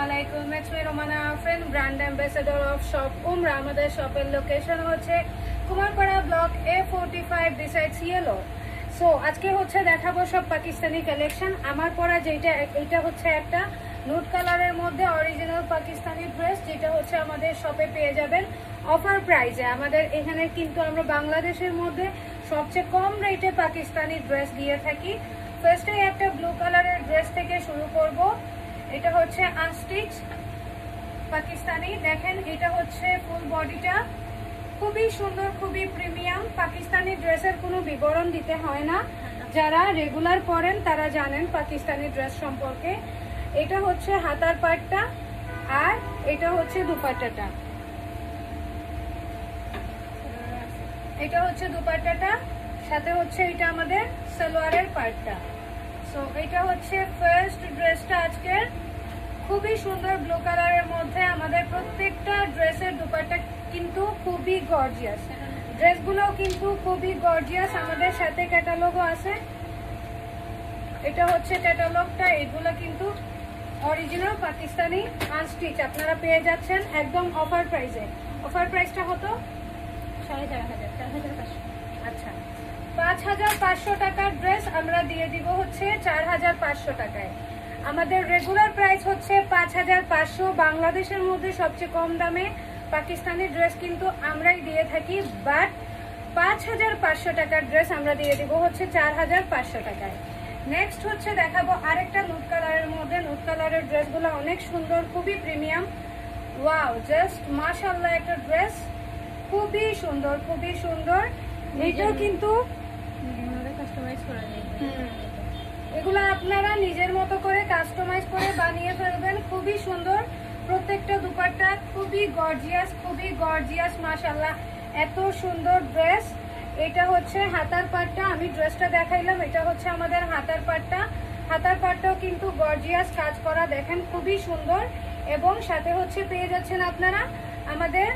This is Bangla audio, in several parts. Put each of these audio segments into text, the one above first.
আলাইকুম। It's me Romana Afrin, brand ambassador of shop উমরা। আমাদের শপের লোকেশন হচ্ছে Kumarpara block A45 besides yellow. So আজকে হচ্ছে দেখাবো সব পাকিস্তানি কালেকশন। আমার পরা যেটা, এটা হচ্ছে একটা নুড কালারের মধ্যে অরিজিনাল পাকিস্তানি ড্রেস, যেটা হচ্ছে আমাদের শপে পেয়ে যাবেন অফার প্রাইসে। আমাদের এখানে কিন্তু আমরা বাংলাদেশের মধ্যে সবচেয়ে কম রেটে পাকিস্তানি ড্রেস দিয়ে থাকি। ফার্স্টে একটা ব্লু কালারের ড্রেস থেকে শুরু করব। এটা হচ্ছে আনস্টিচ পাকিস্তানি। দেখেন, এটা হচ্ছে ফুল বডিটা, খুবই সুন্দর, খুবই প্রিমিয়াম। পাকিস্তানি ড্রেসের কোনো বিবরণ দিতে হয় না, যারা রেগুলার পরেন তারা জানেন পাকিস্তানি ড্রেস সম্পর্কে। এটা হচ্ছে হাতার পাটটা, আর এটা হচ্ছে দুপাট্টাটা। এটা হচ্ছে দুপাট্টাটা, সাথে হচ্ছে এটা আমাদের সালোয়ারের পার্টটা। সো এটা হচ্ছে ফার্স্ট ড্রেসটা আজকের, খুবই সুন্দর ব্লু কালারের মধ্যে। আমাদের প্রত্যেকটা ড্রেসের দুপাট্টা কিন্তু খুবই গর্জিয়াস, ড্রেসগুলোও কিন্তু খুবই গর্জিয়াস। আমাদের সাথে ক্যাটালগও আছে। এটা হচ্ছে ক্যাটালগটা। এগুলো কিন্তু অরিজিনাল পাকিস্তানি আনস্টিচ আপনারা পেয়ে যাচ্ছেন একদম অফার প্রাইসে। অফার প্রাইসটা হতো 4,500। আচ্ছা, 5,500 টাকার ড্রেস আমরা দিয়ে দিব হচ্ছে 4,500 টাকায়। আমাদের রেগুলার প্রাইস হচ্ছে 5,500। বাংলাদেশের মধ্যে সবচেয়ে কম দামে পাকিস্তানি ড্রেস কিন্তু আমরাই দিয়ে থাকি, বাট 5,500 টাকার ড্রেস আমরা দিয়ে দিব হচ্ছে 4,500 টাকায়। নেক্সট হচ্ছে দেখাবো আরেকটা নুড কালারের মধ্যে। নুড কালারের ড্রেসগুলো অনেক সুন্দর, খুবই প্রিমিয়াম। ওয়াও, জাস্ট মাশাআল্লাহ একটা ড্রেস, খুবই সুন্দর, খুবই সুন্দর। এটাও কিন্তু কাস্টমাইজ করা যায়, এগুলো আপনারা নিজের মতো করে কাস্টমাইজ করে বানিয়ে ফেলবেন। খুবই সুন্দর প্রত্যেকটা দুপাট্টা, খুবই গর্জিয়াস, খুবই গর্জিয়াস। মাশাআল্লাহ, এত সুন্দর ড্রেস। এটা হচ্ছে হাতার পাটটা, আমি ড্রেসটা দেখাইলাম, এটা হচ্ছে আমাদের হাতার পাটটা। হাতার পাটটাও কিন্তু গর্জিয়াস কাজ করা, দেখেন খুবই সুন্দর। এবং সাথে হচ্ছে পেয়ে যাচ্ছেন আপনারা আমাদের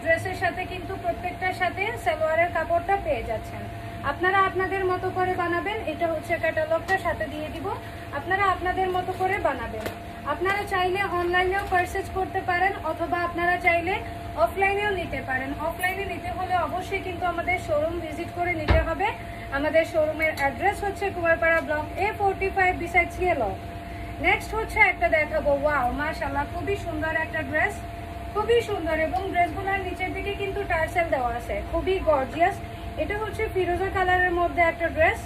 ড্রেসের সাথে কিন্তু প্রত্যেকটার সাথে সালোয়ারের কাপড়টা পেয়ে যাচ্ছেন। আপনারা আপনাদের মতো করে বানাবেন। এটা হচ্ছে ক্যাটালগটা সাথে দিয়ে দিব, আপনারা আপনাদের মতো করে বানাবেন। আপনারা চাইলে অনলাইনেও পারচেজ করতে পারেন, অথবা আপনারা চাইলে অফলাইনেও নিতে পারেন। অফলাইনে নিতে হলে অবশ্যই কিন্তু আমাদের শোরুম ভিজিট করে নিতে হবে। আমাদের শোরুমের অ্যাড্রেস হচ্ছে Kumarpara block A45 besides yellow. Next হচ্ছে একটা দেখাবো। ওয়াও, মাশাআল্লাহ, খুবই সুন্দর একটা ড্রেস, খুবই সুন্দর। এবং ড্রেসগুলোর নিচের দিকে কিন্তু টার্সেল দেওয়া আছে, খুবই গর্জিয়াস। এটা হচ্ছে ফিরোজা কালারের মধ্যে একটা ড্রেস,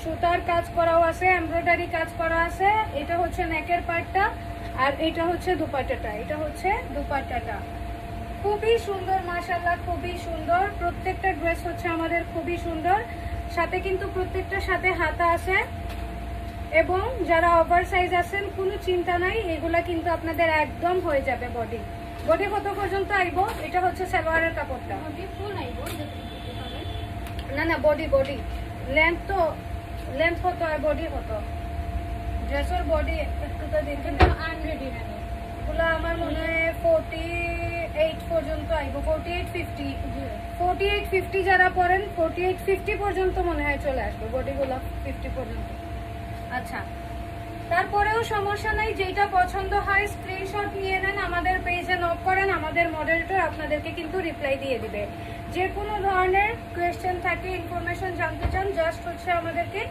সুতার কাজ করাও আছে, এমব্রয়ডারি কাজ করা আছে। এটা হচ্ছে নেকের পার্টটা, আর এটা হচ্ছে দুপাট্টাটা। এটা হচ্ছে দুপাট্টাটা, খুবই সুন্দর মাশাআল্লাহ, খুবই সুন্দর। প্রত্যেকটা ড্রেস হচ্ছে আমাদের খুবই সুন্দর। সাথে কিন্তু প্রত্যেকটার সাথে হাতা আছে। এবং যারা ওভার সাইজ আছেন কোনো চিন্তা নাই, এগুলা কিন্তু আপনাদের একদম হয়ে যাবে। বডি বডি কত পর্যন্ত আইব? এটা হচ্ছে সালোয়ারের কাপড়টা, না না বডি বডি লেন্থ, তো লেন্থ কত আর বডি কত? ড্রেসের বডি একটু তো দিন, কিন্তু আনরেডি না এগুলো আমার মনে হয় 48 পর্যন্ত আইব, 48-50। 48-50 যারা পরেন 48-50 পর্যন্ত মনে হয় চলে আসবে বডিগুলো, 50 পর্যন্ত। আচ্ছা, তারপরেও সমস্যা নাই, যেটা পছন্দ হয় স্ক্রিনশট নিয়ে নেন, আমাদের পেজে নক করেন, আমাদের মডারেটর আপনাদেরকে কিন্তু রিপ্লাই দিয়ে দিবে। যে কোনো ধরনের কোয়েশ্চেন থাকে, ইনফরমেশন জানতে চান, জাস্ট হচ্ছে আমাদেরকে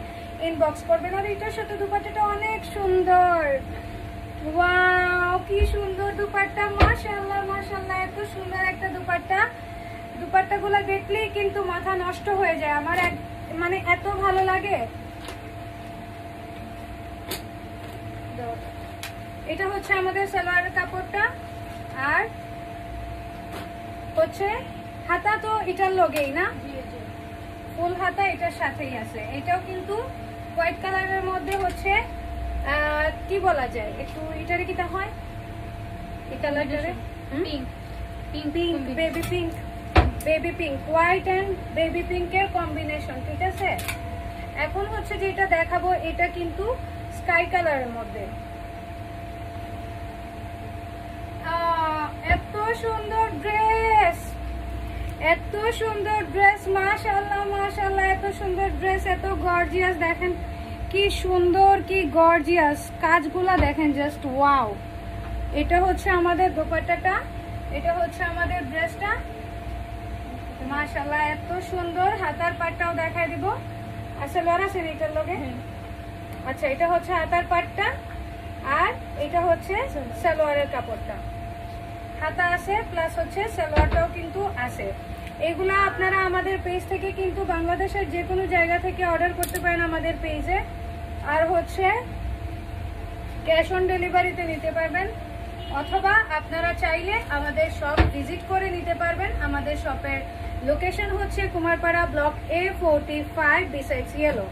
ইনবক্স করবেন। আর এটার সাথে দুপাট্টাটা অনেক সুন্দর। ওয়াও, কি সুন্দর দুপাট্টা, মাশাআল্লাহ মাশাআল্লাহ, এত সুন্দর একটা দুপাট্টা। দুপাট্টাগুলো দেখলেই কিন্তু মাথা নষ্ট হয়ে যায় আমার, মানে এত ভালো লাগে। এটা হচ্ছে আমাদের সালোয়ারের কাপড়টা, আর হচ্ছে হাতা তো এটার লগেই না, ফুল হাতা এটার সাথেই আছে। এটাও কিন্তু হোয়াইট কালারের মধ্যে হচ্ছে কি বলা যায়, একটু এটারে কিটা হয়, এই কালারটারে pink, pink, baby pink, baby pink, white and baby পিঙ্কের কম্বিনেশন, ঠিক আছে। এখন হচ্ছে যেটা দেখাবো, এটা কিন্তু স্কাই কালারের মধ্যে। এত সুন্দর ড্রেস, এত সুন্দর ড্রেস, মাশাআল্লাহ মাশাআল্লাহ, এত সুন্দর ড্রেস, এত গর্জিয়াস। দেখেন কি সুন্দর, কি গর্জিয়াস কাজগুলা দেখেন, জাস্ট ওয়াও। এটা হচ্ছে আমাদের দোপাট্টাটা, এটা হচ্ছে আমাদের ড্রেসটা। মাশাআল্লাহ এত সুন্দর। হাতার পাটটাও দেখাই দিব। আর সালোয়ার আছে এটার লগে। আচ্ছা, এটা হচ্ছে হাতার পাটটা, আর এটা হচ্ছে সালোয়ারের কাপড়টা। হাতা আছে প্লাস হচ্ছে সালোয়ারটাও কিন্তু আছে। এগুলা আপনারা আমাদের পেজ থেকে কিন্তু বাংলাদেশের যে কোনো জায়গা থেকে অর্ডার করতে পারেন আমাদের পেজে। আর হচ্ছে ক্যাশ অন ডেলিভারিতে নিতে পারবেন, অথবা আপনারা চাইলে আমাদের শপ ভিজিট করে নিতে পারবেন। আমাদের শপের লোকেশন হচ্ছে Kumarpara block A45 besides yellow.